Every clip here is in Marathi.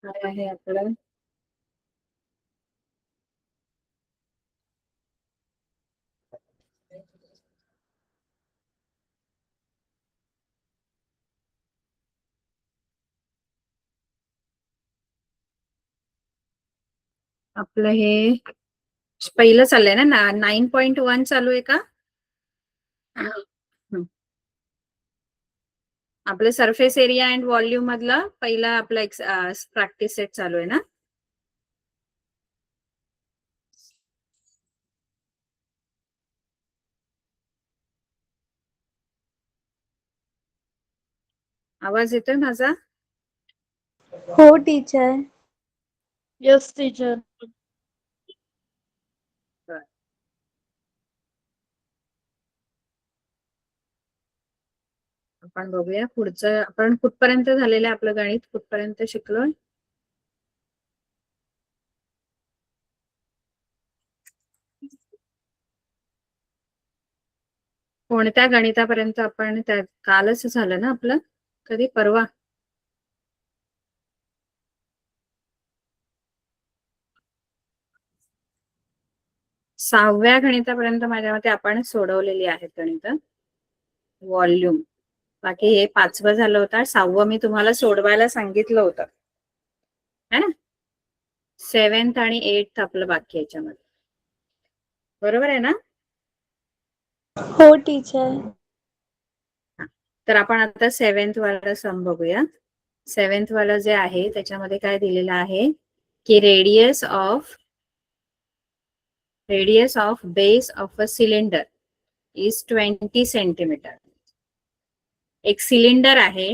काय आहे आपलं? आपलं हे पहिलं चाललंय ना 9.1 चालू आहे का? आपलं सरफेस एरिया अँड व्हॉल्यूम मधला पहिला आपला प्रॅक्टिस सेट चालू आहे ना? आवाज येतोय माझा? हो टीचर. Yes teacher. आपण बघूया पुढचं. आपण कुठपर्यंत झालेलं आहे आपलं गणित? कुठपर्यंत शिकलोय? कोणत्या गणितापर्यंत आपण कालच झालं ना आपलं? कधी? परवा? सहाव्या गणितापर्यंत माझ्या मते आपण सोडवलेली आहेत गणित. व्हॉल्यूम. बाकी हे 5वं झालं होतं. 6वं मी तुम्हाला सोडवायला सांगितलं होतं है ना? 7th आणि 8th आपलं बाकी याच्यामध्ये. बरोबर आहे ना? हो टीचर. तर आपण आता 7th वाला सम बघूया. 7th वाला जे आहे त्याच्यामध्ये काय दिलेलं आहे की radius of base of a cylinder is 20 centimetre. एक सिलेंडर आहे,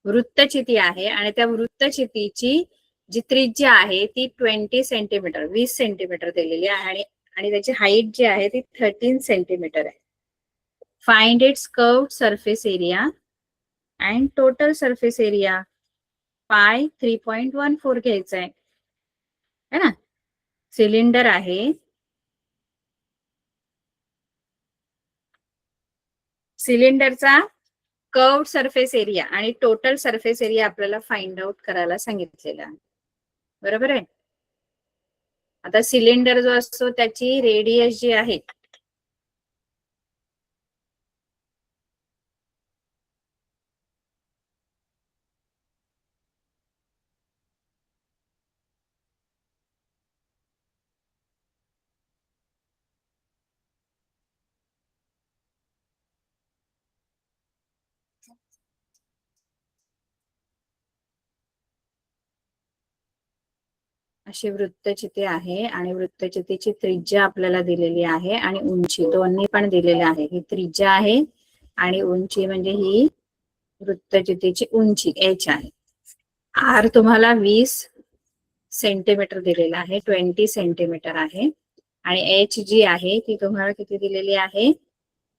वृत्तचिती आहे आणि त्या वृत्तचितीची जी त्रिज्या आहे ती 20 सेंटीमीटर दिलेली आहे आणि त्याची हाईट जी आहे ती 13 सेंटीमीटर आहे. Find its curved surface area and total surface area. पाय 3.14 घ्यायचा आहे ना? सिलेंडर आहे, सिलेंडरचा कर्व्ड सरफेस एरिया आणि टोटल सरफेस एरिया आपल्याला फाइंड आउट करायला सांगितलेला आहे. बरोबर आहे? आता सिलेंडर जो असतो त्याची रेडियस जी आहे अशी वृत्तचिती आहे आणि वृत्तचितीची त्रिज्या आपल्याला दिलेली आहे आणि उंची दोन्ही पण दिलेले आहे. ही त्रिज्या आहे आणि उंची म्हणजे ही वृत्तचितीची उंची h आहे. r तुम्हाला 20 सेंटीमीटर दिलेला आहे, 20 सेंटीमीटर आहे आणि h जी आहे ती तुम्हाला किती दिलेली आहे?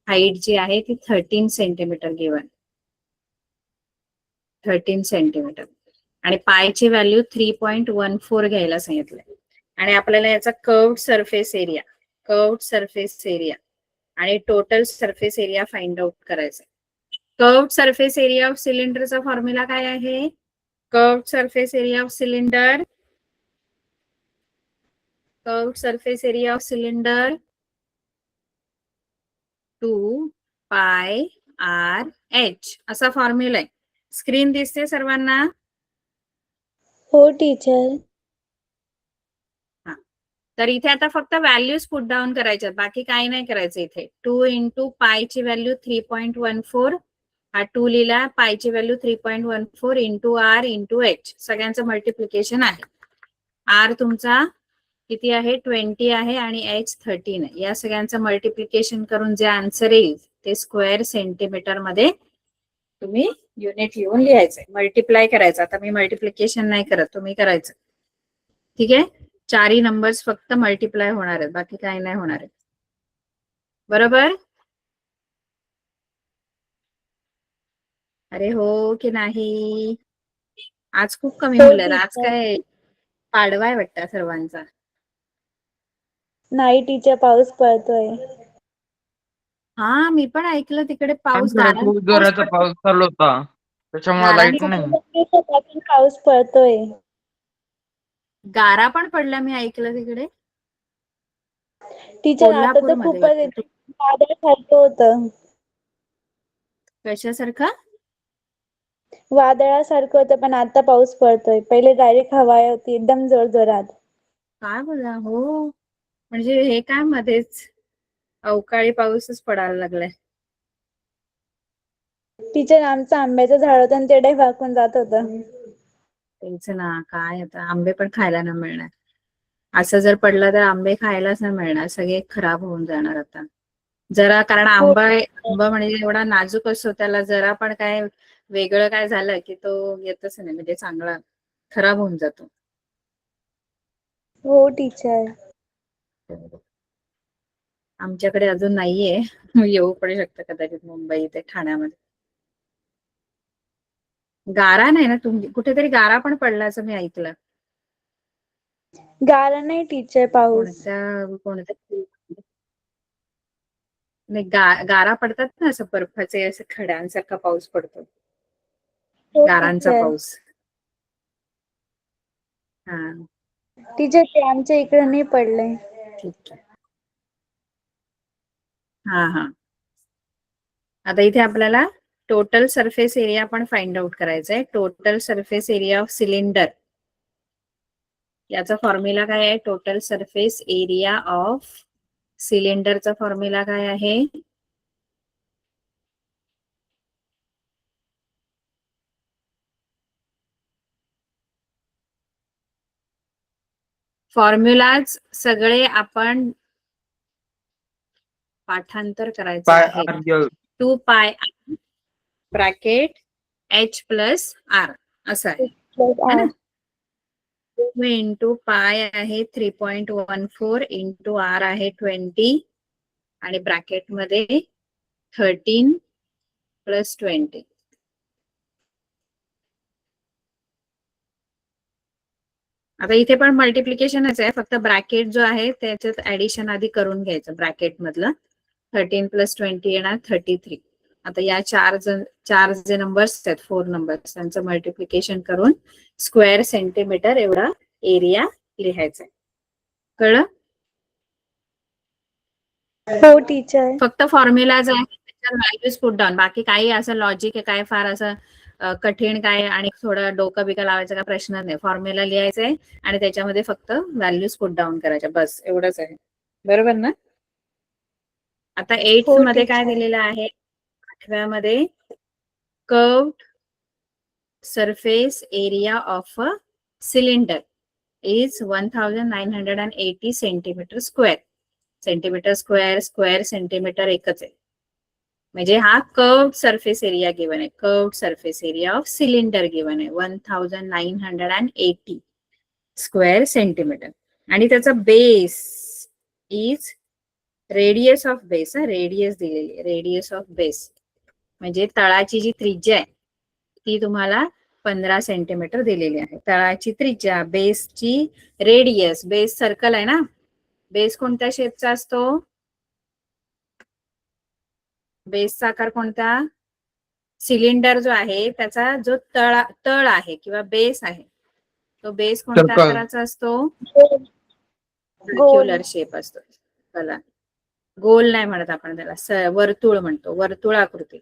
हाईट जी आहे ती 13 सेंटीमीटर गिवन. 13 सेंटीमीटर आणि पायची व्हॅल्यू 3.14 घ्यायला सांगितलंय आणि आपल्याला याचा कर्व्ड सरफेस एरिया आणि total surface area find out करायचा. कर्व्ड सरफेस एरिया ऑफ सिलेंडरचा फॉर्म्युला काय आहे? Curved surface area of cylinder 2 पाय r h असा फॉर्म्युला आहे. स्क्रीन दिसते सर्वांना? हो टीचर. तर इथे आता फक्त व्हॅल्यूज पुट डाऊन करायच्यात, बाकी काही नाही करायचं. इथे 2 इंटू पायची व्हॅल्यू 3.14 हा 2 लिहिला, पायची value 3.14 into r into h सगळ्यांचं मल्टिप्लिकेशन आहे. r तुमचा किती आहे? 20 आहे आणि h 13 आहे. या सगळ्यांचं मल्टिप्लिकेशन करून जे आन्सर येईल ते स्क्वेअर सेंटीमीटर मध्ये तुम्ही युनिट लिहून लिहायचंय, मल्टिप्लाय करायचं. आता मी मल्टिप्लिकेशन नाही करत, तुम्ही करायचं. ठीक आहे? चारही नंबर्स फक्त मल्टिप्लाय होणार आहेत, बाकी काही नाही होणार आहे. बरोबर? अरे हो की नाही? आज खूप कमी हो मुलं आहेत. आज टीचर. काय पाडवा आहे वाटतं सर्वांचा. नाही टीचर, पाऊस पडतोय. हा मी पण ऐकलं तिकडे पाऊस खूप जोराचा पाऊस चालू होता. त्याच्यामुळे गारा लाईट नाही, नाही. सकाळपासून पाऊस पडतोय. गारा पण पडला मी ऐकलं तिकडे. टीचर आता तर कोल्हापूरमध्ये खूपच वाटतं. वादळासारखं होतं. कशासारखं? वादळासारखं होतं पण आता पाऊस पडतोय. पहिले डायरेक्ट हवा होती एकदम जोरजोरात. काय बोला हो, म्हणजे हे काय मध्येच अवकाळी पाऊसच पडायला लागलाय. टीचर आमचं आंब्याचं झाड होतं आणि ते वाकून जात होतं. तेच ना, काय आता आंबे पण खायला नाही मिळणार. असं जर पडलं तर आंबे खायलाच नाही मिळणार, सगळे खराब होऊन जाणार आता. जरा कारण हो. आंबा म्हणजे एवढा नाजूक असतो, त्याला जरा पण काय वेगळं काय झालं की तो येतच नाही, म्हणजे चांगला खराब होऊन जातो. हो टीचर. आमच्याकडे अजून नाहीये, येऊ पण शकतं कदाचित मुंबई ते ठाण्यामध्ये. गारा नाही ना, कुठेतरी गारा पण पडला असं मी ऐकलं. गारा नाही टीचर, पाऊस. कोणत्या नाही, गारा पडतात ना, असं बर्फाचे असं खड्यांसारखा पाऊस पडतो, हो गारांचा टीचर. पाऊस. हा, टीचर ते आमच्या इकडे नाही पडलंय. ठीक आहे. हा हा, आता इथे आपल्याला टोटल सरफेस एरिया पण फाइंड आउट करायचा आहे. Total surface area of cylinder, याचा फॉर्म्युला काय आहे? टोटल सरफेस एरिया ऑफ सिलेंडरचा फॉर्म्युला काय आहे? फॉर्म्युलाज सगळे आपण पाठांतर करायचे पाय आहेत. आर 2 पाय ब्रॅकेट h प्लस आर असं आहे, है ना. 2 इंटू पाय आहे 3.14 इंटू आर आहे 20 आणि ब्रॅकेट मध्ये 13 प्लस 20. आता इथे पण मल्टिप्लिकेशनच आहे, फक्त ब्रॅकेट जो आहे त्याच्यात ऍडिशन आधी करून घ्यायचं. ब्रॅकेट मधलं 13 प्लस 20 येणार 33. आता या चार जे नंबर्स आहेत, 4 नंबर्स, त्यांचं मल्टिप्लिकेशन करून स्क्वेअर सेंटीमीटर एवढा एरिया लिहायचा आहे. कळलं? हो टीचर. फक्त फॉर्म्युलाज आहे, त्याच्यात व्हॅल्यूज पुट डाऊन, बाकी काही असं लॉजिक आहे काय फार असं कठीण काय आणि थोडं डोकं बिकं लावायचा का प्रश्न नाही. फॉर्म्युला लिहायचंय आणि त्याच्यामध्ये फक्त व्हॅल्यूज पुट डाऊन करायच्या, बस एवढंच आहे. बरोबर ना? आता 8th हो मध्ये काय टीचर. दिलेलं आहे? 8व्या मध्ये curved surface area of a cylinder is 1980 centimetre square. Centimetre square, square centimetre एकच आहे. म्हणजे हा कर्व्ड सरफेस एरिया गिवन आहे. Curved surface area of cylinder given आहे 1980 स्क्वेअर सेंटीमीटर. आणि त्याचा base is radius of base, radius दिलेली, रेडियस ऑफ बेस म्हणजे तळाची जी त्रिज्या आहे ती तुम्हाला 15 सेंटीमीटर दिलेली आहे. तळाची त्रिज्या, बेसची रेडियस, बेस सर्कल आहे ना, बेस कोणत्या शेपचा असतो? बेसचा आकार कोणता? सिलेंडर जो आहे त्याचा जो तळ आहे किंवा बेस आहे, तो बेस कोणत्या सर्कल. आकाराचा असतो? गोल. सर्क्युलर शेप असतो. त्याला गोल नाही म्हणत आपण, त्याला वर्तुळ म्हणतो, वर्तुळ आकृती.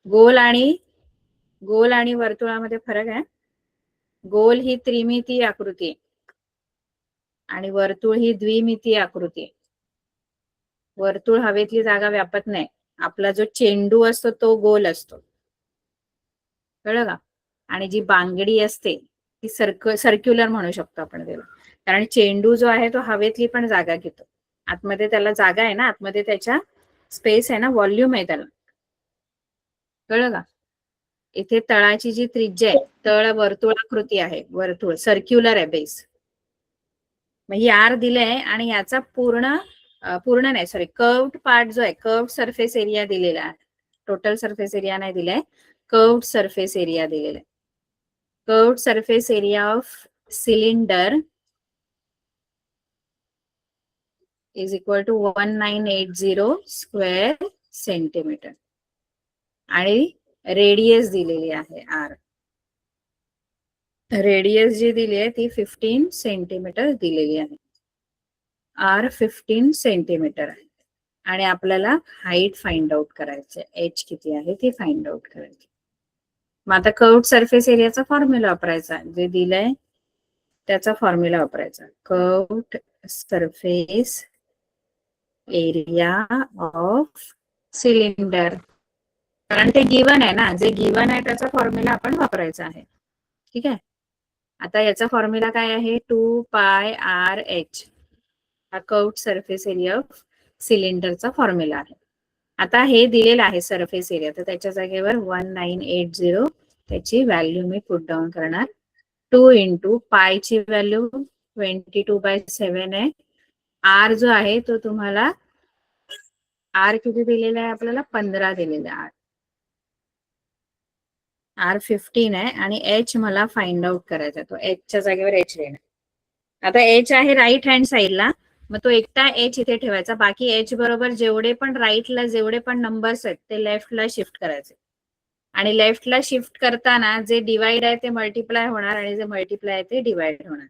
गोल आणि वर्तुळामध्ये फरक आहे. गोल ही त्रिमितीय आकृती आणि वर्तुळ ही द्विमितीय आकृती. वर्तुळ हवेतली जागा व्यापत नाही. आपला जो चेंडू असतो तो गोल असतो, कळलं का? आणि जी बांगडी असते ती सर्क्युलर म्हणू शकतो आपण त्याला, कारण चेंडू जो आहे तो हवेतली पण जागा घेतो. आतमध्ये त्याला जागा आहे ना, आतमध्ये त्याच्या स्पेस आहे ना, व्हॉल्यूम आहे त्याला, कळलं का? इथे तळाची जी त्रिज्या आहे, तळ वर्तुळाकृती आहे, वर्तुळ सर्क्युलर आहे बेस. मग ही आर दिलंय आणि याचा पूर्ण नाही, सॉरी, कर्व्ड पार्ट जो आहे, कर्व्ड सरफेस एरिया दिलेला आहे. टोटल सरफेस एरिया नाही दिलाय, कर्व्ड सरफेस एरिया दिलेला आहे. Curved surface area of cylinder is equal to 1980 square centimetre. आणि रेडियस दिलेली आहे आर. रेडियस जी दिली आहे ती 15 सेंटीमीटर दिलेली आहे. आर 15 सेंटीमीटर आहे आणि आपल्याला हाईट फाइंड आउट करायचे, एच किती आहे ती फाइंड आउट करायची. मग आता कर्व्ड सरफेस एरियाचा फॉर्म्युला वापरायचा, जे दिलंय त्याचा फॉर्म्युला वापरायचा. Curved surface area of cylinder, कारण ते गिवन आहे ना, जे गिवन आहे त्याचा फॉर्म्युला आपण वापरायचा आहे. ठीक आहे. आता याचा फॉर्म्युला काय आहे, 2 पाय आर एच. हा कर्व्ड सरफेस एरिया ऑफ सिलेंडरचा फॉर्म्युला आहे. आता हे दिलेलं आहे सरफेस एरिया, तर त्याच्या जागेवर 1980 त्याची व्हॅल्यू मी पुट डाऊन करणार. 2 इंटू पायची व्हॅल्यू 22/7 आहे. आर जो आहे तो तुम्हाला आर किती दिलेला आहे आपल्याला, 15 दिलेला आहे. आर 15 आहे आणि एच मला फाइंड आउट करायचा, तो एचच्या जागेवर एच लिहिणार. आता एच आहे राईट हँड साइडला, मग तो एकटा एच इथे ठेवायचा. बाकी एच बरोबर जेवढे पण राईटला जेवढे पण नंबर्स आहेत ते लेफ्टला शिफ्ट करायचे. आणि लेफ्टला शिफ्ट करताना जे डिवाइड आहे ते मल्टिप्लाय होणार आणि जे मल्टिप्लाय आहे ते डिवाइड होणार.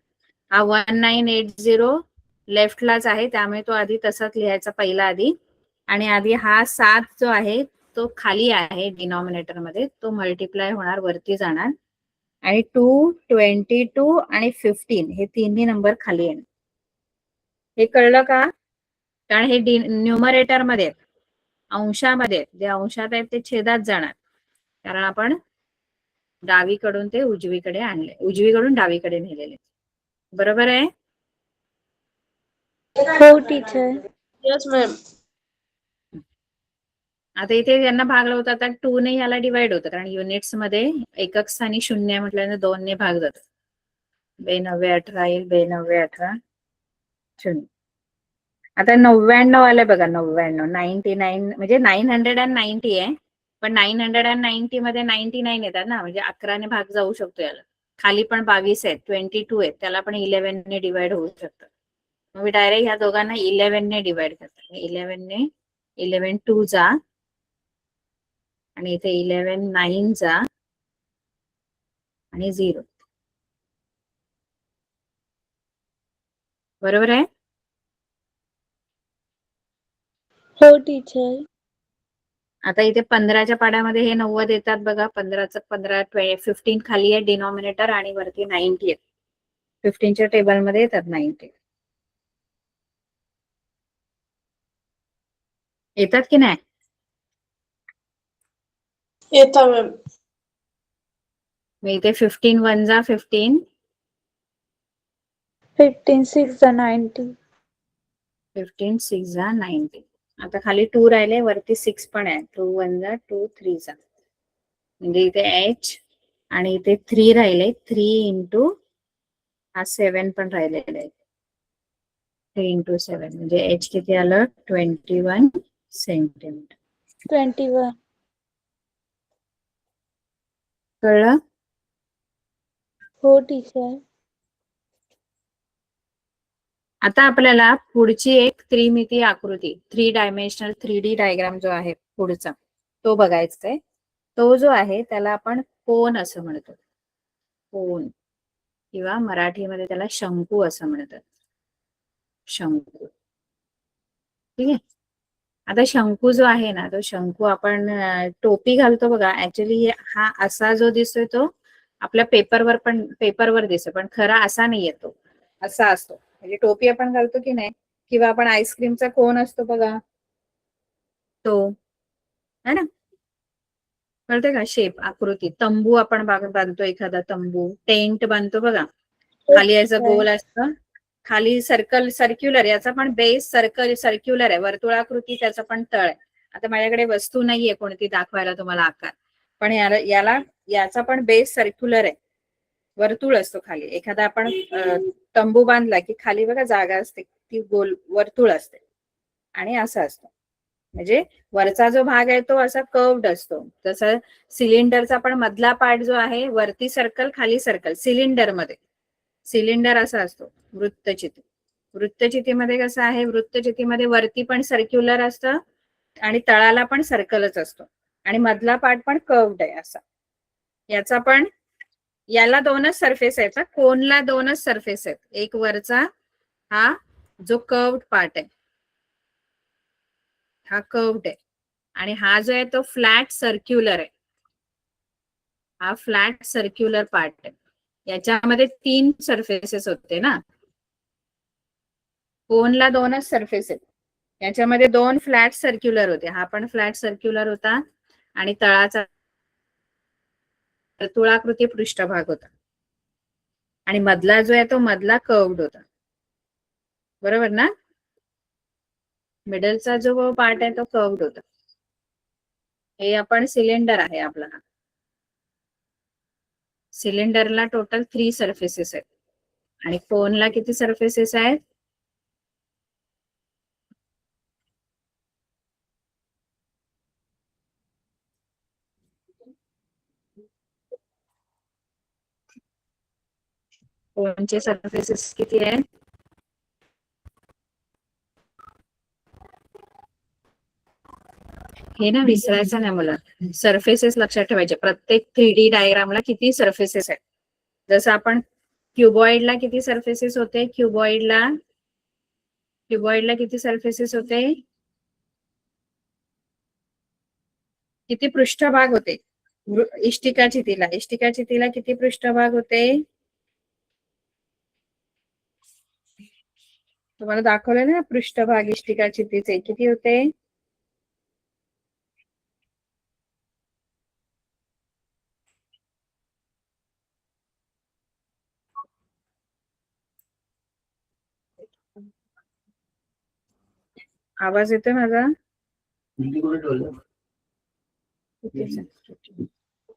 हा 1980 लेफ्टलाच आहे, त्यामुळे तो आधी तसाच लिहायचा पहिला आधी. आणि आधी हा 7 जो आहे तो खाली आहे डिनॉमिनेटर मध्ये, तो मल्टिप्लाय होणार, वरती जाणार. आणि 2, 22 आणि 15 हे तिन्ही नंबर खाली येणार. हे कळलं का? कारण हे न्यूमरेटर मध्ये अंशामध्ये, जे अंशात आहेत ते छेदात जाणार, कारण आपण डावीकडून ते उजवीकडे आणले, उजवीकडून डावीकडे नेलेले. बरोबर आहे? हो टीचर. Yes, ma'am. आता इथे यांना भागलं होतं, आता 2 ने याला डिवाइड होतं, कारण युनिट्स मध्ये एकक स्थानी 0 म्हटल्याने 2 ने भाग जातो. 2×9=18 येईल, 2×9=18 0. आता 99 आलंय बघा, 99 म्हणजे 990 आहे, पण 990 मध्ये 99 येतात ना, म्हणजे 11 ने भाग जाऊ शकतो याला. खाली पण 22 आहेत, 22 आहेत, त्याला पण 11 ने डिवाइड होऊ शकतं. मग मी डायरेक्ट ह्या दोघांना 11 ने डिवाइड करते. 11 ने 11 2 जा आणि इथे 11 9 जा आणि 0. बरोबर आहे? हो टीचर. आता इथे 15च्या पाड्यामध्ये हे 90 येतात बघा. 15चं 15 खाली आहे डिनॉमिनेटर आणि वरती 90 आहेत. 15च्या टेबलमध्ये येतात 90. येतात की नाही? येता मॅम. मी इथे 15 1 जा 15, 15 6 जा 90. 15 6 जा 90. आता खाली 2 राहिले, वरती 6 पण आहे. 2 1 जा 2 3 जा, म्हणजे इथे एच आणि इथे 3 राहिले. 3 इंटू हा 7 पण राहिलेला आहे. 3 इंटू 7 म्हणजे एच किती आलं, 21 सेंटीमीटर. 21. कळलं? हो टीचर. आता आपल्याला पुढची एक त्रिमितीय आकृती, 3 डायमेन्शनल 3D डायग्राम जो आहे पुढचा, तो बघायचा आहे. तो जो आहे त्याला आपण कोन असं म्हणतो. कोन किंवा मराठीमध्ये त्याला शंकू असं म्हणतात. शंकू. ठीक आहे. आता शंकू जो आहे ना, तो शंकू आपण टोपी घालतो बघा. ऍक्च्युली हा असा जो दिसतोय तो आपल्या पेपरवर दिसतो, पण खरा असा नाही येतो, असा असतो. म्हणजे टोपी आपण घालतो की नाही, किंवा आपण आईस्क्रीमचा कोन असतो बघा, तो है ना, कळते का शेप, आकृती. तंबू आपण बांधतो, एखादा तंबू, टेंट बांधतो बघा, खाली याचं गोल असतं, खाली सर्क्युलर, याचा पण बेस सर्क्युलर आहे, वर्तुळाकृती त्याचा पण तळ आहे. आता माझ्याकडे वस्तू नाहीये कोणती दाखवायला तुम्हाला आकार, पण याचा पण बेस सर्क्युलर आहे, वर्तुळ असतो खाली. एखादा आपण तंबू बांधला की खाली बघा जागा असते, ती गोल वर्तुळ असते आणि असं असतं. म्हणजे वरचा जो भाग आहे तो असा कर्व्ड असतो. तसं सिलेंडरचा पण मधला पार्ट जो आहे, वरती सर्कल खाली सर्कल. सिलेंडर असा असतो. वृत्तचितीमध्ये कसं आहे, वृत्तचितीमध्ये वरती पण सर्क्युलर असतं आणि तळाला पण सर्कलच असतो. आणि मधला पार्ट पण कर्व्ड आहे असा. याचा पण याला दोनच सरफेस आहेत, कोनला दोनच सरफेस आहेत. एक वरचा हा जो कर्व्ड पार्ट आहे, हा कर्व्ड आहे, आणि हा जो आहे तो फ्लॅट सर्क्युलर आहे. हा फ्लॅट सर्क्युलर पार्ट आहे. याच्यामध्ये 3 सरफेसेस होते ना, कोनला दोनच सरफेस आहेत. याच्यामध्ये 2 फ्लॅट सर्क्युलर होते. हा पण फ्लॅट सर्क्युलर होता आणि तळाचा वर्तुळाकृती पृष्ठभाग होता, आणि मधला जो आहे तो मधला कर्व्ड होता. बरोबर ना? मिडलचा जो पार्ट आहे तो कर्व्ड होता. हे आपण सिलेंडर आहे आपला. सिलेंडरला टोटल 3 सरफेसेस आहेत, आणि कोनला किती सरफेसेस आहेत? कोनचे सरफेसेस किती आहेत? हे ना विसरायचं नाही मला. सरफेसेस लक्षात ठेवायचे. प्रत्येक 3D डायग्रामला किती सरफेसेस आहेत. जसं आपण क्युबॉइडला किती सरफेसेस होते? क्युबॉइडला किती सरफेसेस होते? किती पृष्ठभाग होते? इष्टिकाचितीला किती पृष्ठभाग होते? तुम्हाला दाखवले ना पृष्ठभाग इष्टिकाचितीचे किती होते? आवाज येतोय माझा?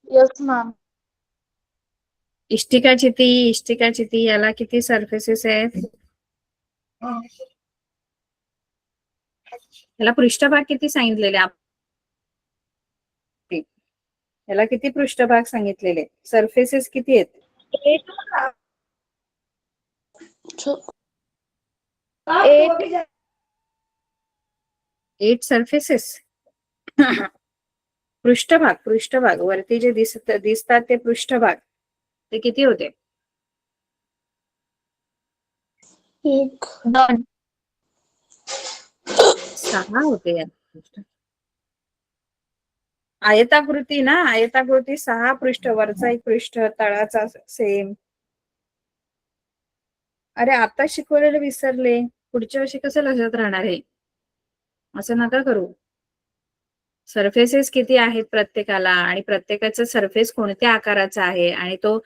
Yes ma'am. इष्टिकाचिती याला किती सरफेसेस आहेत? याला पृष्ठभाग किती सांगितलेले? याला किती पृष्ठभाग सांगितलेले? सरफेसेस किती आहेत? 8 सरफेसेस. पृष्ठभाग वरती जे दिसतात ते पृष्ठभाग ते किती होते? 6 होते यात. आयताकृती ना, आयताकृती 6 पृष्ठ, वरचा एक पृष्ठ, तळाचा सेम. अरे आता शिकवलेलं विसरले, पुढच्या वर्षी कसं लक्षात राहणार आहे? असं नका करू. सरफेसेस किती आहेत प्रत्येकाला, आणि प्रत्येकाचा सरफेस कोणत्या आकाराचा आहे, आणि तो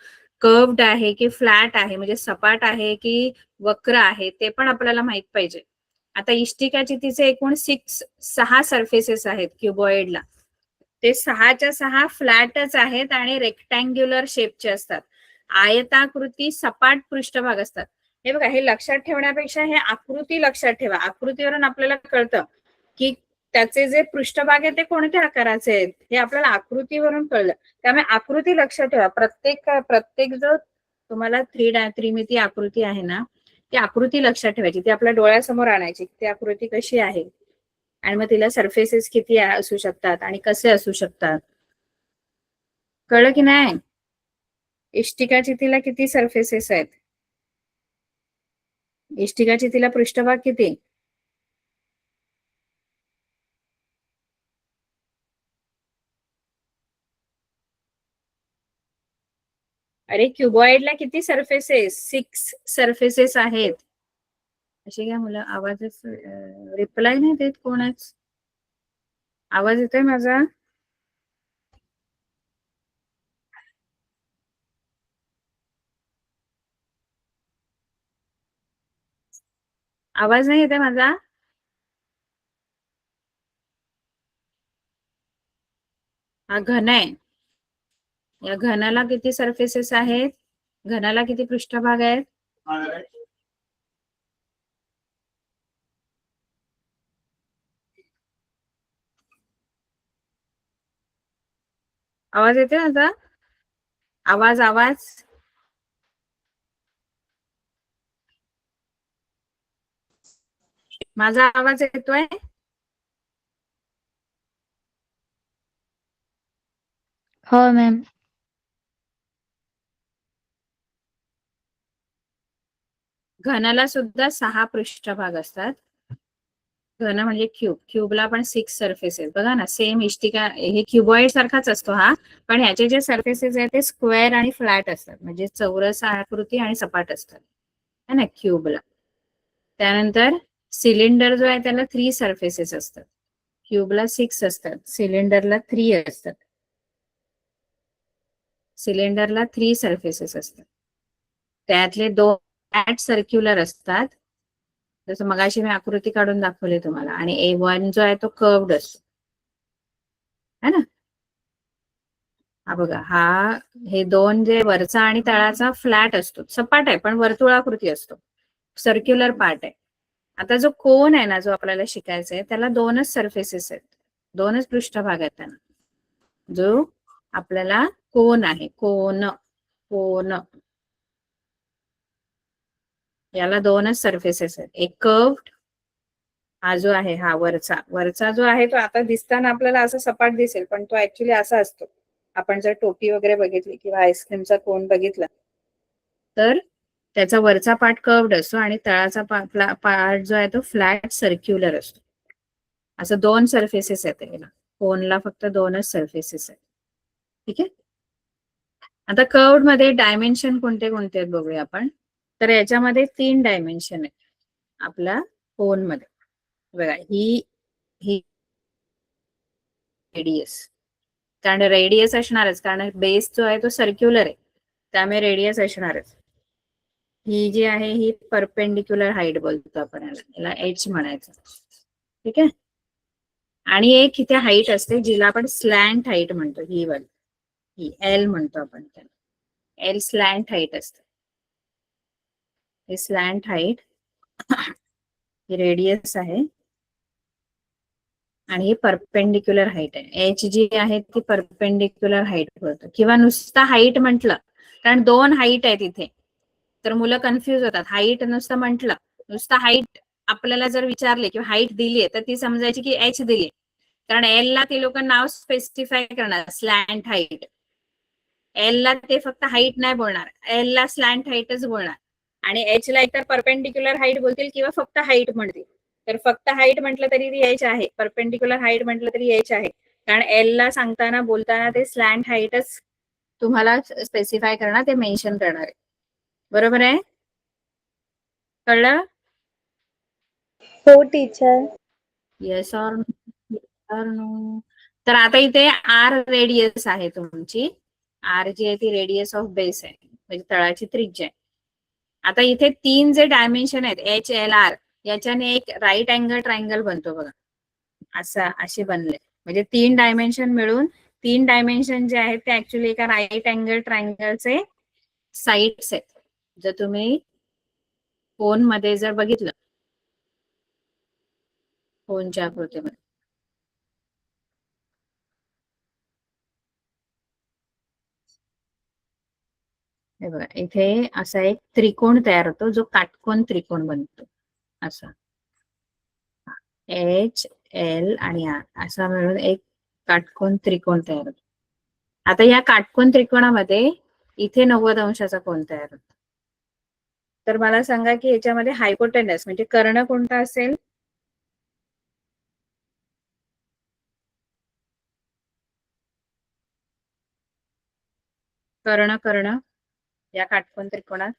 कर्व्ड आहे की फ्लॅट आहे, म्हणजे सपाट आहे की वक्र आहे, ते पण आपल्याला माहित पाहिजे. आता इष्टिकाचितीचे एकूण 6 सरफेसेस आहेत क्युबॉइडला. ते 6च्या 6 फ्लॅटच आहेत आणि रेक्टँग्युलर शेपचे असतात. आयताकृती सपाट पृष्ठभाग असतात. हे बघा, हे लक्षात ठेवण्यापेक्षा हे आकृती लक्षात ठेवा. आकृतीवरून आपल्याला कळतं की त्याचे जे पृष्ठभाग आहे ते कोणत्या आकाराचे आहेत, हे आपल्याला आकृतीवरून कळलं. त्यामुळे आकृती लक्षात ठेवा. प्रत्येक जो तुम्हाला त्रिमिती आकृती आहे ना, ती आकृती लक्षात ठेवायची, ती आपल्या डोळ्यासमोर आणायची. ती आकृती कशी आहे, आणि मग तिला सरफेसेस किती असू शकतात आणि कसे असू शकतात. कळलं की नाही? इष्टिकाचितीला किती सरफेसेस आहेत? इष्टिकाचितीला पृष्ठभाग किती? अरे क्युबॉइडला किती सरफेसेस? 6 सरफेसेस आहेत. अशी काय मुलं आवाजच रिप्लाय नाही देत कोणच. आवाज येतोय माझा? आवाज नाही येते माझा? हा घन आहे. या घनाला किती सरफेसेस आहेत? घनाला किती पृष्ठभाग आहेत? आवाज येते माझा? आवाज माझा आवाज येतोय? हो मॅम. घनाला सुद्धा 6 पृष्ठभाग असतात. घन म्हणजे क्यूब. क्यूबला पण 6 सरफेसेस. बघा ना, सेम इष्टिका हे क्युबॉइड सारखाच असतो हा, पण ह्याचे जे सरफेसेस आहेत ते स्क्वेअर आणि फ्लॅट असतात, म्हणजे चौरस आकृती आणि सपाट असतात है ना क्यूबला. त्यानंतर सिलेंडर जो आहे त्याला 3 सरफेसेस असतात. क्यूबला 6 असतात, सिलेंडरला 3 असतात. सिलेंडरला 3 सरफेसेस असतात. त्यातले 2 फ्लॅट सर्क्युलर असतात, जसं मगाशी मी आकृती काढून दाखवली तुम्हाला. आणि A1 जो आहे तो कर्व्ड असतो है ना. हा बघा, हे 2 जे वरचा आणि तळाचा फ्लॅट असतो, सपाट आहे पण वर्तुळाकृती असतो, सर्क्युलर पार्ट आहे. आता जो कोन आहे ना, जो आपल्याला शिकायचा आहे, त्याला 2च सरफेसेस आहेत, 2च पृष्ठभाग आहेत त्यांना. जो आपल्याला कोन आहे, कोन कोन याला 2च सरफेसेस आहेत. एक कर्व्ड, हा जो आहे हा वरचा जो आहे तो आता दिसताना आपल्याला असं सपाट दिसेल, पण तो ऍक्च्युली असा असतो. आपण जर टोपी वगैरे बघितली किंवा आईस्क्रीमचा कोन बघितला तर त्याचा वरचा पार्ट कर्व्ड असतो आणि तळाचा पार्ट जो आहे तो फ्लॅट सर्क्युलर असतो. असं 2 सरफेसेस आहेत याला. कोनला फक्त 2च सरफेसेस आहेत. ठीक आहे. आता कर्व्ड मध्ये डायमेन्शन कोणते कोणते आहेत बघूया आपण. तर याच्यामध्ये 3 डायमेन्शन आहेत आपल्या कोन मध्ये. बघा, ही रेडियस, कारण रेडियस असणारच, कारण बेस जो आहे तो सर्क्युलर आहे, त्यामुळे रेडियस असणारच. ही जी आहे ही परपेंडिक्युलर हाईट बोलतो आपण याला एच म्हणायचं. ठीक आहे. आणि एक इथे हाईट असते जिला आपण स्लॅन्ट हाईट म्हणतो, ही वाली, ही एल म्हणतो आपण त्याला. एल स्लॅन्ट हाईट असते. हे स्लॅन्ट हाईट, ही रेडियस आहे आणि ही परपेंडिक्युलर हाईट आहे. एच जी आहे ती परपेंडिक्युलर हाईट बोलतो, किंवा नुसता हाईट म्हटलं, कारण 2 हाईट आहेत इथे, तर मुलं कन्फ्युज होतात. हाईट नुसतं म्हटलं, नुसतं हाईट आपल्याला जर विचारले किंवा हाईट दिलीये तर ती समजायची की एच दिली, कारण एल ला ते लोक नाव स्पेसिफाय करणार स्लॅन्ट हाईट. एल ला ते फक्त हाईट नाही बोलणार, एल ला स्लॅन्ट हाईटच बोलणार. आणि एच ला एकतर परपेंडिक्युलर हाईट बोलतील किंवा फक्त हाईट म्हणतील. तर फक्त हाईट म्हटलं तरी ती एच आहे, परपेंडिक्युलर हाईट म्हटलं तरी एच आहे, कारण एल ला सांगताना बोलताना ते स्लॅन्ट हाईटच तुम्हाला स्पेसिफाय करणार, ते मेन्शन करणार आहे. बरोबर आहे, कळलं? हो टीचर. Yes or no? तर आता इथे आर रेडियस आहे तुमची. आर जी आहे ती रेडियस ऑफ बेस आहे, म्हणजे तळाची त्रिज्या आहे. आता इथे 3 जे डायमेन्शन आहेत एच एल आर, याच्याने एक राईट अँगल ट्रायंगल बनतो बघा, असे बनले. म्हणजे 3 डायमेन्शन मिळून 3 डायमेन्शन जे आहेत ते ऍक्च्युली एका राईट अँगल ट्रायंगलचे साइड्स आहेत. जर तुम्ही कोन मध्ये जर बघितलं, कोनच्या आकृतीमध्ये, हे बघा, इथे असा एक त्रिकोण तयार होतो जो काटकोन त्रिकोण बनतो. असा एच एल आणि आर असा मिळून एक काटकोन त्रिकोण तयार होतो. आता या काटकोन त्रिकोणामध्ये इथे 90 अंशाचा कोन तयार होतो. तर मला सांगा की याच्यामध्ये हायपोटेनस म्हणजे कर्ण कोणता असेल? कर्ण या काटकोन त्रिकोणात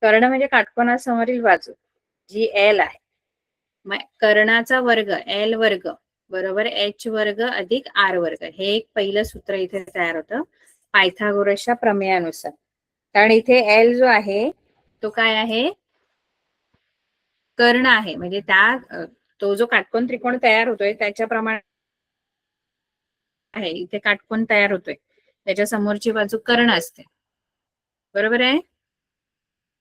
कर्ण म्हणजे काटकोनासमोरील बाजू जी एल आहे. मग कर्णाचा वर्ग एल वर्ग बरोबर एच वर्ग अधिक आर वर्ग, हे एक पहिलं सूत्र इथे तयार होतं पायथागोरसच्या प्रमेयानुसार. कारण इथे एल जो आहे तो काय आहे? कर्ण आहे, म्हणजे तो जो काटकोन त्रिकोण तयार होतोय त्याच्याप्रमाणे आहे. इथे काटकोन तयार होतोय, त्याच्या समोरची बाजू कर्ण असते. बरोबर आहे.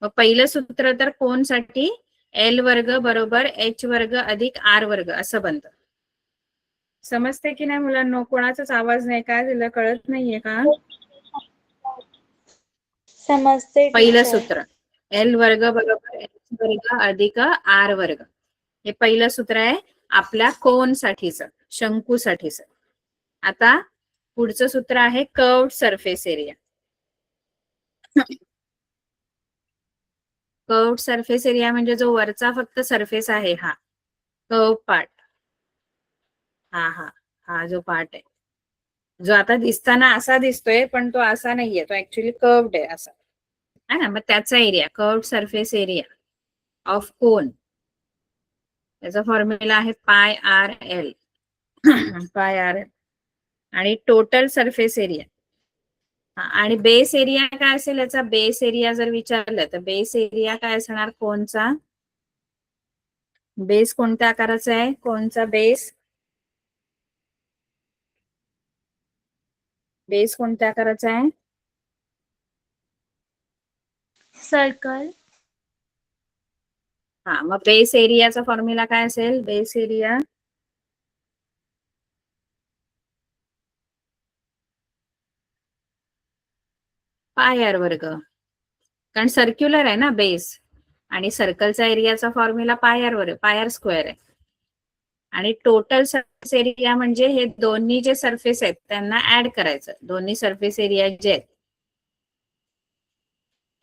मग पहिलं सूत्र तर कोनसाठी एल वर्ग बरोबर एच वर्ग अधिक आर वर्ग असं बनतं. समजते की नाही मुलांनो? कोणाचाच आवाज नाही, काय झालं, कळत नाहीये का? समजते पहिलं टीचर. सूत्र एल वर्ग बरोबर एच वर्ग अधिक आर वर्ग, हे पहिलं सूत्र आहे. आपल्या कोन साठीचं, शंकूसाठीचं. आता पुढचं सूत्र आहे curved surface area. Curved surface area म्हणजे जो वरचा फक्त सरफेस आहे, हा कर्व पार्ट, हा जो पार्ट आहे, जो आता दिसताना असा दिसतोय पण तो असा नाहीये, तो ऍक्च्युली कर्व्ड आहे असा, है ना. मग त्याचा area, curved surface area of cone, त्याचा फॉर्म्युला आहे pi R L. Pi R L. आणि टोटल सरफेस एरिया, आणि बेस एरिया काय असेल याचा, बेस एरिया जर विचारलं तर बेस एरिया काय असणार कोनचा, बेस कोणत्या आकाराचा आहे कोनचा बेस, बेस कोणत्या आकाराचा आहे, सर्कल. हा. मग बेस एरियाचा फॉर्म्युला काय असेल, बेस एरिया पाय आर वर्ग, कारण सर्क्युलर आहे ना बेस, आणि सर्कलचा एरियाचा फॉर्म्युला पाय आर वर्ग, पाय आर स्क्वेअर आहे. आणि टोटल सरफेस एरिया म्हणजे हे दोन्ही जे सरफेस आहेत त्यांना ऍड करायचं, दोन्ही सरफेस एरिया जे आहेत,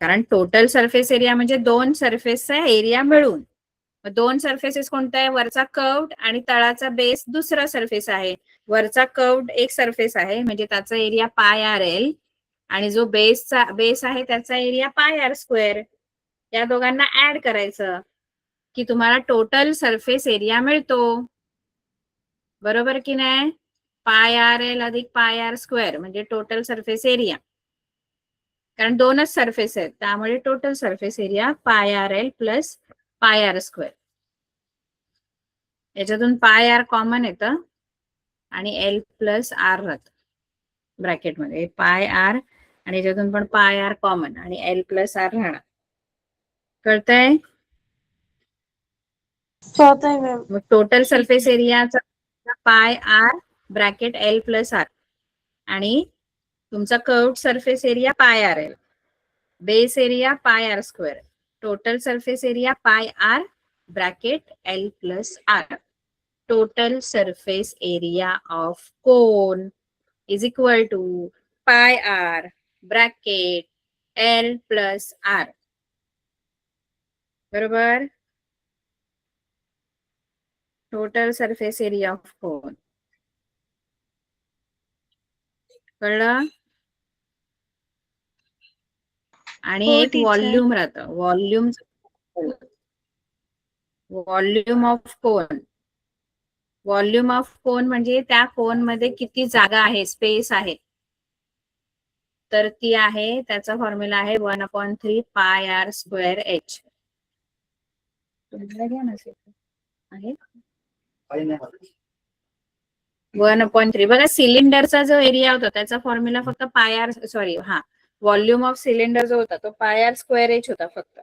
कारण टोटल सरफेस एरिया म्हणजे दोन सरफेसचा एरिया मिळून. दोन सरफेसेस कोणत्या आहे, वरचा कर्व्ड आणि तळाचा बेस दुसरा सरफेस आहे. वरचा कर्व्ड एक सरफेस आहे म्हणजे त्याचा एरिया पाय आर एल, आणि जो बेस आहे त्याचा एरिया पाय आर स्क्वेअर. या दोघांना ऍड करायचं की तुम्हाला टोटल सरफेस एरिया मिळतो, बरोबर की नाही. पाय आर एल अधिक पाय आर स्क्वेअर म्हणजे टोटल सरफेस एरिया, कारण दोनच सरफेस आहेत त्यामुळे total surface area pi R L plus pi R square. याच्यातून पाय आर कॉमन येतं आणि एल प्लस आर राहतं ब्रॅकेटमध्ये, पाय आर आणि याच्यातून पण पाय आर कॉमन आणि एल प्लस आर राहणार. कळतंय. मॅम. मग टोटल सरफेस एरियाचा pi r bracket L plus r, आणि तुमचा curved surface area pi R L, base area pi R square, total surface area pi r bracket L plus r. Total surface area of cone is equal to pi r bracket L plus r, बरोबर. Total surface area of cone, कळलं. आणि हो एक टीचर. व्हॉल्यूम राहतं, volume, volume of cone. Volume of cone म्हणजे त्या कोन मध्ये किती जागा आहे, स्पेस आहे, तर ती आहे, त्याचा फॉर्म्युला आहे 1/3 पाय आर स्क्वेअर एच. घ्या ना आहे 1/3. बघा सिलेंडरचा जो एरिया होता त्याचा फॉर्म्युला फक्त पाय आर, सॉरी हा, व्हॉल्यूम ऑफ सिलेंडर जो होता तो पाय आर स्क्वेअर एच होता फक्त,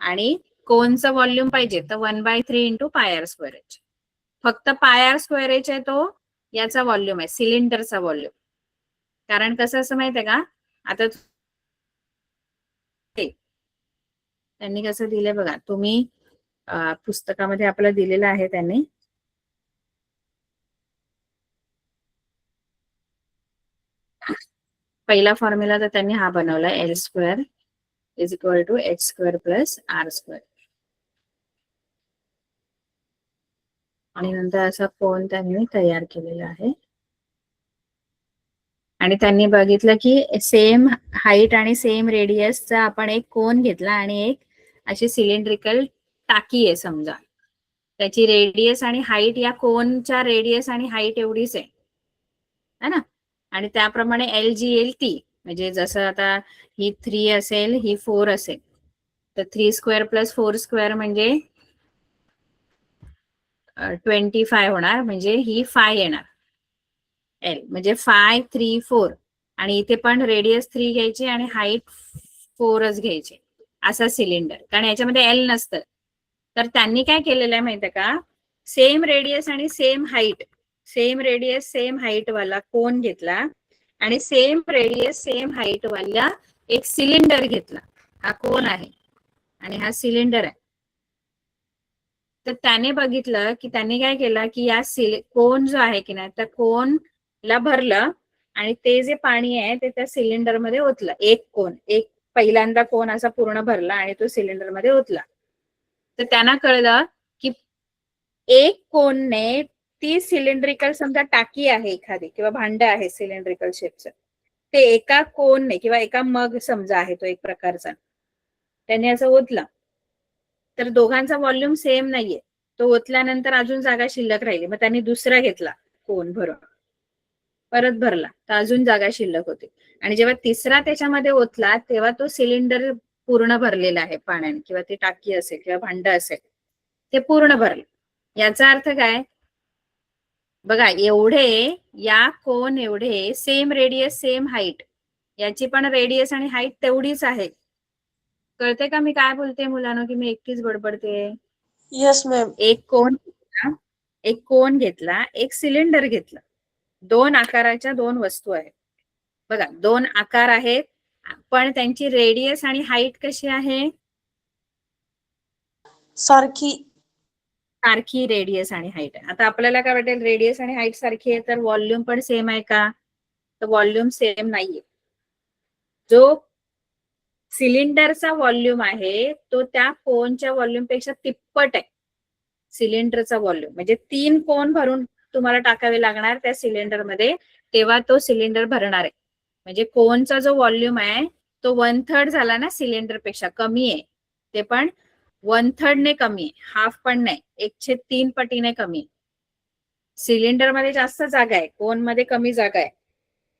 आणि कोनचा व्हॉल्यूम पाहिजे तर 1/3 into pi R square H. फक्त पाय आर स्क्वेअर एच आहे तो याचा व्हॉल्यूम आहे, सिलेंडरचा व्हॉल्यूम. कारण कसं असं माहित आहे का, आता त्यांनी कसं दिलंय बघा, तुम्ही पुस्तकामध्ये आपल्याला दिलेलं आहे त्यांनी, पहिला फॉर्म्युला तर त्यांनी हा बनवला, L square is equal to H square plus R square, आणि नंतर असा कोन त्यांनी तयार केलेला आहे. आणि त्यांनी बघितलं की सेम हाईट आणि सेम रेडियसचा आपण एक कोन घेतला आणि एक अशी सिलेंड्रिकल टाकी आहे समजा, त्याची रेडियस आणि हाईट या कोनच्या रेडियस आणि हाईट एवढीच आहे ना. आणि त्याप्रमाणे एल जी एल टी, म्हणजे जसं आता ही 3 असेल ही 4 असेल तर 3 स्क्वेअर प्लस 4 स्क्वेअर म्हणजे 25 होणार, म्हणजे ही 5 येणार एल, म्हणजे 5 3 4, आणि इथे पण रेडियस 3 घ्यायची आणि हाईट 4च घ्यायची, असा सिलेंडर, कारण याच्यामध्ये एल नसतं. तर त्यांनी काय केलेलं आहे माहितीये का, सेम रेडियस आणि same height, same radius same height वाला कोन घेतला आणि सेम रेडियस सेम हाईट वाला एक सिलेंडर घेतला. हा कोन आहे आणि हा सिलेंडर आहे. तर त्याने बघितलं की त्याने काय केलं की या कोन जो आहे की नाही त्या कोनला भरलं आणि ते जे पाणी आहे ते त्या सिलेंडर मध्ये ओतलं. एक पहिल्यांदा कोन असा पूर्ण भरला आणि तो सिलेंडर मध्ये ओतला. तर त्यांना कळलं की एक कोनने ती सिलेंड्रिकल समजा टाकी आहे एखादी किंवा भांड आहे सिलेंड्रिकल शेपचं, ते एका कोनने किंवा एका मग समजा आहे तो एक प्रकारचा, त्याने असं ओतला तर दोघांचा व्हॉल्यूम सेम नाहीये. तो ओतल्यानंतर अजून जागा शिल्लक राहिली, मग त्यांनी दुसरा घेतला कोन भरून, परत भरला तर अजून जागा शिल्लक होती. आणि जेव्हा तिसरा त्याच्यामध्ये ओतला तेव्हा तो सिलेंडर पूर्ण भरलेला आहे पाण्याने, किंवा ती टाकी असेल किंवा भांड असेल ते पूर्ण भरलं. याचा अर्थ काय बघा, एवढे या कोन एवढे सेम रेडियस सेम हाईट, याची पण रेडियस आणि हाईट तेवढीच आहे. कळते का मी काय बोलते मुलांनो, की मी एकटीच बडबडते? Yes, ma'am. एक कोन घेतला, एक सिलेंडर घेतला, दोन आकाराच्या दोन वस्तू आहेत. बघा, दोन आकार आहेत पण त्यांची रेडियस आणि हाईट कशी आहे? सारखी. सारखी रेडियस आणि हाईट आहे. आता आपल्याला काय वाटेल, रेडियस आणि हाईट सारखी आहे तर व्हॉल्यूम पण सेम आहे का? तर व्हॉल्यूम सेम नाहीये. जो सिलेंडरचा व्हॉल्यूम आहे तो त्या कोनच्या व्हॉल्यूम पेक्षा तिप्पट आहे. सिलेंडरचा व्हॉल्यूम म्हणजे 3 कोन भरून तुम्हाला टाकावे लागणार त्या सिलेंडर मध्ये, तेव्हा तो सिलेंडर भरणार आहे. म्हणजे कोनचा जो व्हॉल्यूम आहे तो 1/3 झाला ना, सिलेंडर पेक्षा कमी आहे. ते पण 1/3 ने कमी आहे, हाफ पण नाही, 1/3 पटीने कमी आहे. सिलेंडर मध्ये जास्त जागा आहे, कोन मध्ये कमी जागा आहे.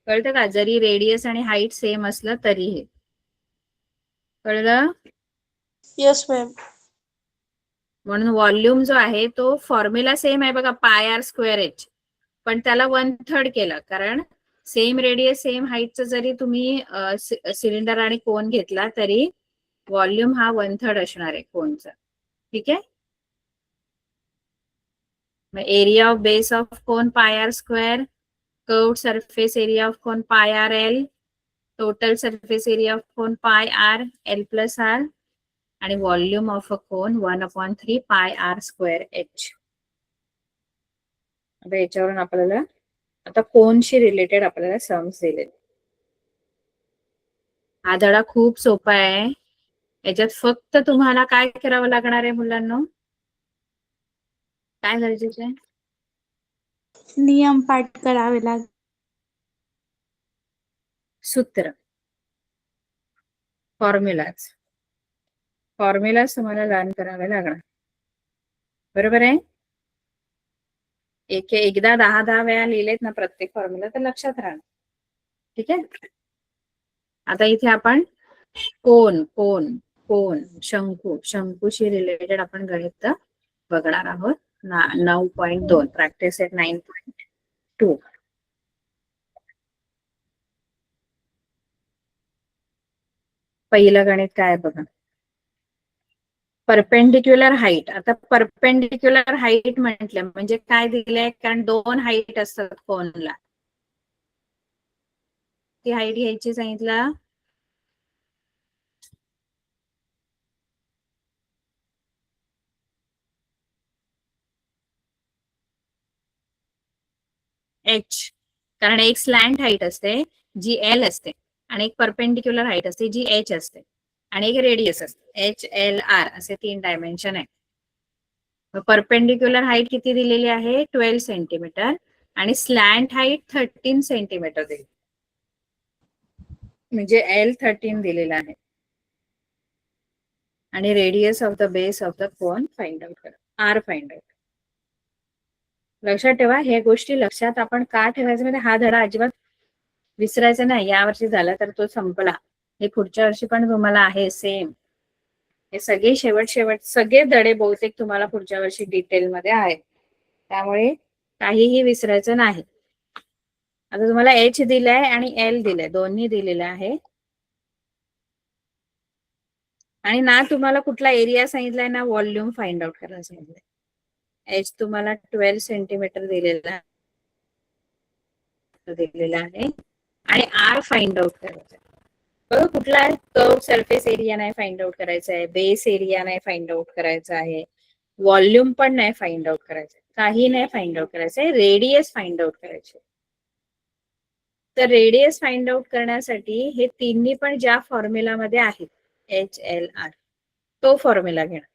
कळतं का? जरी रेडियस आणि हाईट सेम असलं तरीही. कळलं? Yes, ma'am. म्हणून व्हॉल्यूम जो आहे तो फॉर्म्युला सेम आहे बघा, πr²h, पण त्याला 1/3 केलं, कारण सेम रेडियस सेम हाईटचं जरी तुम्ही सिलेंडर आणि कोन घेतला तरी व्हॉल्यूम हा 1/3 असणार आहे कोनचा. ठीक आहे. मग area of base of cone πr², curved surface area of cone πrl, total surface area of cone πr l+r, आणि volume of a cone 1/3 πr²h. आता याच्यावरून आपल्याला आता कोनशी रिलेटेड आपल्याला सम्स दिले. हा धडा खूप सोपा आहे. याच्यात फक्त तुम्हाला काय करावं लागणार आहे मुलांना? काय गरजेचं आहे? नियम पाठ करावे लागेल. सूत्र, फॉर्म्युलाज तुम्हाला लर्न करावे लागणार. बरोबर आहे? एकदा 10 वेळा लिहिलेत ना प्रत्येक फॉर्म्युला तर लक्षात राहणार. ठीक आहे. आता इथे आपण कोन कोन कोन शंकूशी रिलेटेड आपण गणित बघणार आहोत. 9.2 प्रॅक्टिस एट 9.2. पहिलं गणित काय बघा, परपेंडिक्युलर हाईट. आता परपेंडिक्युलर हाईट म्हटलं म्हणजे काय दिलंय, कारण 2 हाईट असतात कोनला. ती हाईट घ्यायची सांगितलं, h, कारण एक स्लॅन्ट हाईट असते जी l असते आणि एक परपेंडिक्युलर हाईट असते जी h असते आणि एक रेडियस असते h, l, r असे 3 डायमेन्शन आहे. परपेंडिक्युलर हाईट किती दिलेली आहे? 12 सेंटीमीटर आणि स्लॅन्ट हाईट 13 सेंटीमीटर दिली, म्हणजे l 13 दिलेला आहे. आणि radius of the base of the cone find out करा, r फाइंड आउट. लक्षात ठेवा, हे गोष्टी लक्षात आपण का ठेवायचं म्हणजे हा धडा अजिबात विसरायचा नाही. या वर्षी झाला तर तो संपला, हे पुढच्या वर्षी पण तुम्हाला आहे सेम. हे सगळे शेवट सगळे धडे बहुतेक तुम्हाला पुढच्या वर्षी डिटेल मध्ये आहेत, त्यामुळे काहीही विसरायचं नाही. आता तुम्हाला h दिलाय आणि l दिलाय, दोन्ही दिलेलं आहे. आणि ना तुम्हाला कुठला एरिया सांगितलाय ना व्हॉल्यूम फाइंड आउट करायला सांगितलंय. h तुम्हाला 12 सेंटीमीटर दिलेला आहे आणि r फाइंड आउट करायचा. बघा, कुठला कर्व सरफेस एरिया नाही फाइंड आउट करायचा आहे, बेस एरिया नाही फाइंड आउट करायचा आहे, व्हॉल्यूम पण नाही फाइंड आउट करायचं, काही नाही फाइंड आउट करायचंय, रेडियस फाइंड आउट करायचे. तर रेडियस फाइंड आउट करण्यासाठी हे तिन्ही पण ज्या फॉर्म्युलामध्ये आहेत HLR तो फॉर्म्युला घेणार.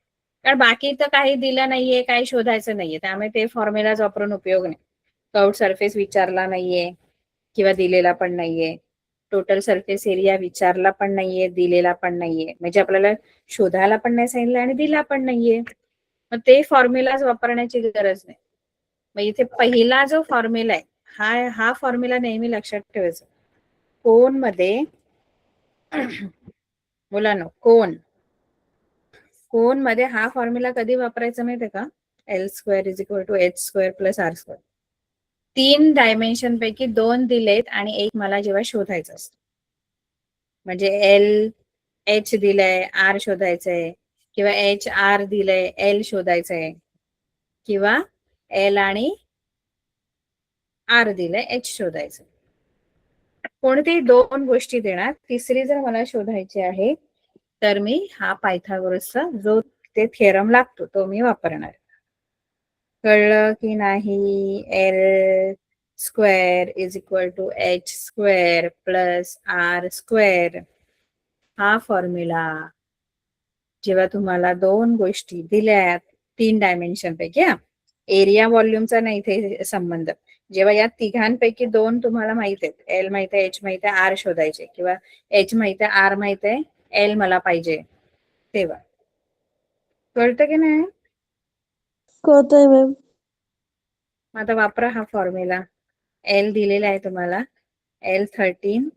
कारण बाकी तर काही दिलं नाहीये, काही शोधायचं नाहीये, त्यामुळे ते फॉर्म्युलाज वापरून उपयोग नाही. कर्व्ड सरफेस विचारला नाहीये किंवा दिलेला पण नाहीये, टोटल सरफेस एरिया विचारला पण नाहीये, दिलेला पण नाहीये, म्हणजे आपल्याला शोधायला पण नाही सांगितलं आणि दिला पण नाहीये. मग ते फॉर्म्युलाज वापरण्याची गरज नाही. मग इथे पहिला जो फॉर्म्युला आहे हा फॉर्म्युला नेहमी लक्षात ठेवायचा. कोन मध्ये मुलांनो, कोन मध्ये हा फॉर्म्युला कधी वापरायचा माहितीये का? L² = H² + R². 3 डायमेन्शन पैकी 2 दिलेत आणि एक मला जेव्हा शोधायचं असतं, म्हणजे H दिलंय, R शोधायचंय, किंवा HR दिलंय, L शोधायचंय, किंवा L आणि R दिलंय, H शोधायचं. कोणती 2 गोष्टी देणार, तिसरी जर मला शोधायची आहे तर मी हा पायथागोरसचा जो ते थिअरम लागतो तो मी वापरणार. कळलं की नाही? L² = H² + R². हा फॉर्म्युला जेव्हा तुम्हाला 2 गोष्टी दिल्यात 3 डायमेन्शन पैकी, एरिया व्हॉल्यूमचा नाही इथे संबंध, जेव्हा या तिघांपैकी 2 तुम्हाला माहित आहेत, L माहित आहे, H माहित आहे, R शोधायचे, किंवा H माहित आहे, R माहित आहे, L मला पाहिजे, तेव्हा. कळतं की नाही? कळतंय मॅम. आता वापरा हा फॉर्म्युला. L दिलेला आहे तुम्हाला, L13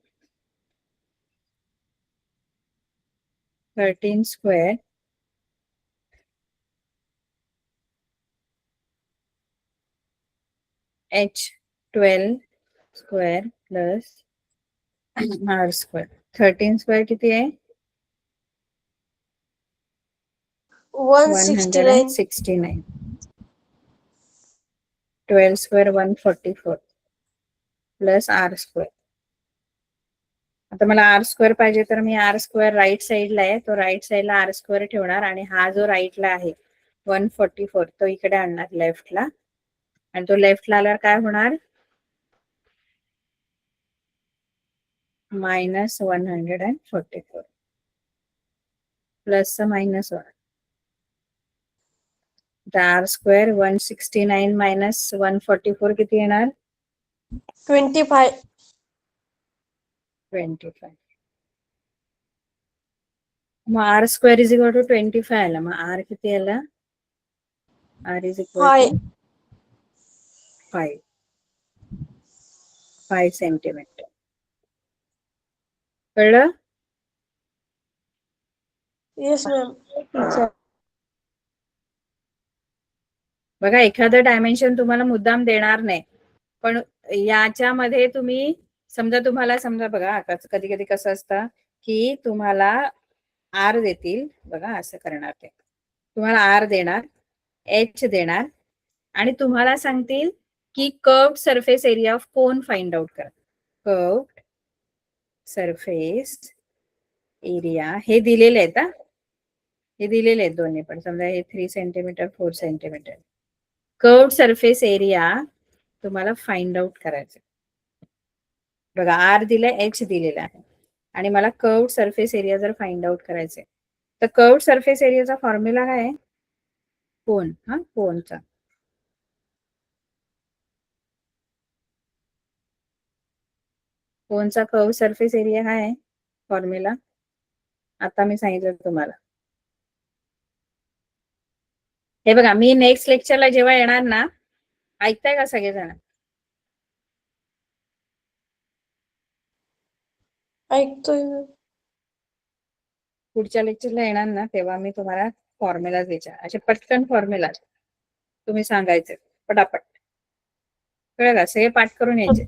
13² H12² + R². 13² किती आहे? 169. 169. 12² 144 + R². आता मला R² पाहिजे, तर मी R² राईट साईडला आहे, तो राईट साईडला R² ठेवणार, आणि हा जो राईटला आहे 144 तो इकडे आणणार लेफ्टला, आणि तो लेफ्टला आल्यावर काय होणार? -144 प्लस -1. R² 169 - 144 किती येणार? 25. 25. मग R² = 25 आला, मग R किती आला? R = 5. 5 सेंटीमीटर. कळलं? Yes ma'am. बघा, एखादं डायमेन्शन तुम्हाला मुद्दाम देणार नाही, पण याच्यामध्ये तुम्ही समजा बघा, कधी कधी कसं असतं की तुम्हाला R देतील, बघा असं करणार, ते तुम्हाला R देणार, H देणार, आणि तुम्हाला सांगतील की curved surface area of cone find out करा. कर्व्ड सरफेस एरिया हे दिलेले आहेत, हे दिलेले आहेत दोन्ही पण. समजा हे 3 centimetre 4 centimetre. Curved surface area तुम्हाला फाइंड आउट करायचं. बघा, R दिलाय, H दिलेला आहे, आणि मला कर्व्ड सरफेस एरिया जर फाइंड आउट करायचे, तर कर्व्ड सरफेस एरियाचा फॉर्म्युला काय आहे? कोन. कोनचा कर्व्ड सरफेस एरिया काय आहे फॉर्म्युला? आता मी सांगितलं तुम्हाला. हे बघा, मी नेक्स्ट लेक्चरला जेव्हा येणार ना, ऐकताय का सगळेजण? ऐकतोय मॅम. पुढच्या लेक्चरला येणार ना, तेव्हा मी तुम्हाला फॉर्म्युलाज विचार, असे पटकन फॉर्म्युला तुम्ही सांगायचे पटापट. कळलं का? सगळे पाठ करून यायचे.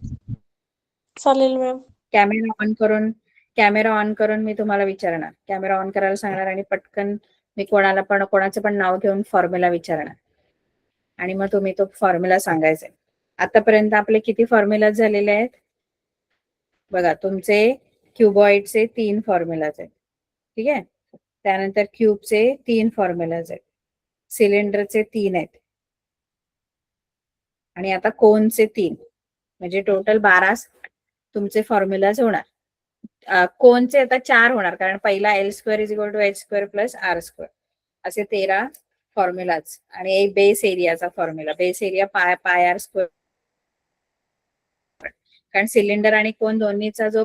चालेल मॅम. कॅमेरा ऑन करून मी तुम्हाला विचारणार, कॅमेरा ऑन करायला सांगणार, आणि पटकन मी कोणाचं पण नाव घेऊन फॉर्म्युला विचारणार, आणि मग तुम्ही तो फॉर्म्युला सांगायचा. आतापर्यंत आपले किती फॉर्म्युलाज झालेले आहेत बघा? तुमचे क्युबॉइडचे 3 फॉर्म्युलाज आहेत, ठीक आहे. त्यानंतर क्यूबचे 3 फॉर्म्युलाज आहेत, सिलेंडरचे 3 आहेत आणि आता कोनचे 3, म्हणजे टोटल 12 तुमचे फॉर्म्युलाज होणार. कोनचे आता 4 होणार, कारण पहिला L square is equal to H square plus R square, असे 13 फॉर्म्युलाज. आणि एक बेस एरियाचा formula, base area pi R square, कारण सिलेंडर आणि कोन दोन्हीचा जो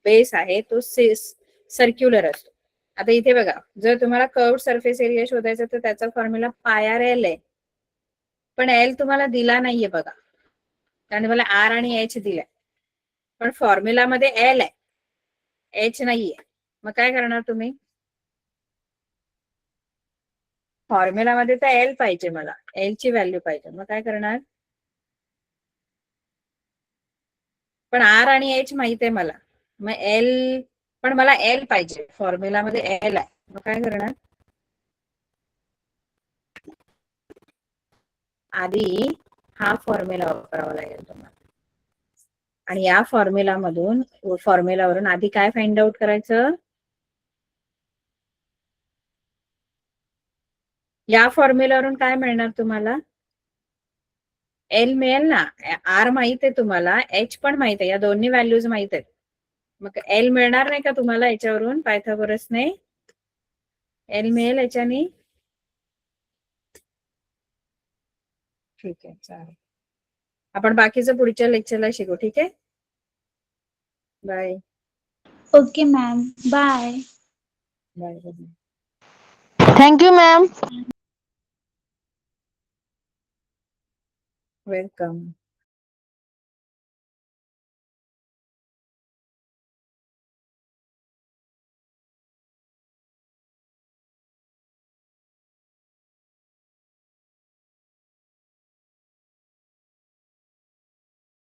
बेस आहे तो सर्क्युलर असतो. आता इथे बघा, जर तुम्हाला कर्व्ड सरफेस एरिया शोधायचा तर त्याचा फॉर्म्युला पाय आर एल आहे, पण एल तुम्हाला दिला नाहीये बघा, कारण मला आर आणि एच दिलाय, पण फॉर्म्युला मध्ये एल आहे, एच नाहीये. मग काय करणार तुम्ही? फॉर्म्युला मध्ये तर एल पाहिजे, मला एल ची व्हॅल्यू पाहिजे. मग काय करणार? पण आर आणि एच माहित आहे मला, मग एल, पण मला एल पाहिजे, फॉर्म्युला मध्ये एल आहे. मग काय करणार? आधी हा फॉर्म्युला वापरावा लागेल तुम्हाला, आणि या फॉर्म्युलावरून आधी काय फाइंड आउट करायचं? या फॉर्म्युलावरून काय मिळणार तुम्हाला? एल मिळेल ना. आर माहित आहे तुम्हाला, एच पण माहित आहे, या दोन्ही व्हॅल्यूज माहित आहेत. मग एल मिळणार नाही का तुम्हाला याच्यावरून? पायथागोरसने एल मिळेल याच्याने. ठीक आहे, चालेल. आपण बाकीचं पुढच्या लेक्चरला शिकू. ठीक आहे, bye. Okay ma'am, bye. Bye. Thank you, ma'am. Welcome.